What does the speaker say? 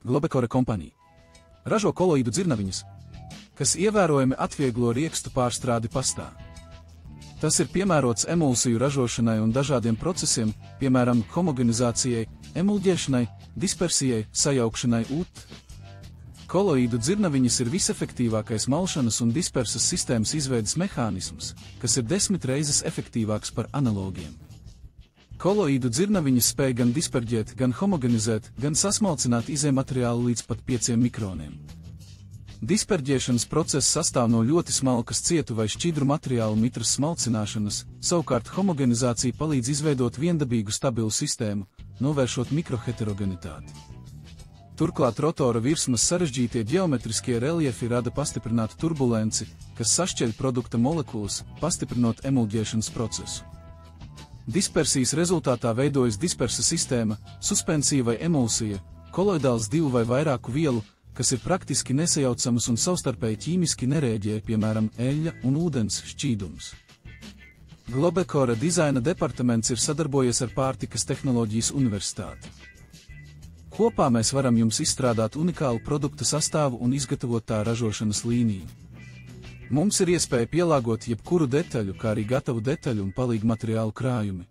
Globekore kompanija ražo koloīdu dzirnaviņas, kas ievērojami atvieglo riekstu pārstrādi pastā. Tas ir piemērots emulsiju ražošanai un dažādiem procesiem, piemēram, homogenizācijai, emulģēšanai, dispersijai, sajaukšanai ūt. Koloīdu dzirnaviņas ir visefektīvākais malšanas un dispersas sistēmas izveides mehānisms, kas ir 10 reizes efektīvāks par analogiem. Koloīdu dzirnaviņas spēj gan disperģēt, gan homogenizēt, gan sasmalcināt izējumateriālu līdz pat 5 mikroniem. Disperģēšanas process sastāv no ļoti smalkas cietu vai šķidru materiālu mitras smalcināšanas, savukārt homogenizācija palīdz izveidot viendabīgu stabilu sistēmu, novēršot mikroheterogenitāti. Turklāt rotora virsmas sarežģītie ģeometriskie reliefi rada pastiprinātu turbulenci, kas sašķeļ produkta molekulas, pastiprinot emulģēšanas procesu. Dispersijas rezultātā veidojas dispersa sistēma, suspensija vai emulsija, koloidāls divu vai vairāku vielu, kas ir praktiski nesajaucamas un savstarpēji ķīmiski nerēģē, piemēram, eļļa un ūdens šķīdums. Globekore dizaina departaments ir sadarbojies ar Pārtikas tehnoloģijas universitāti. Kopā mēs varam jums izstrādāt unikālu produkta sastāvu un izgatavot tā ražošanas līniju. Mums ir iespēja pielāgot jebkuru detaļu, kā arī gatavu detaļu un palīgmateriālu krājumi.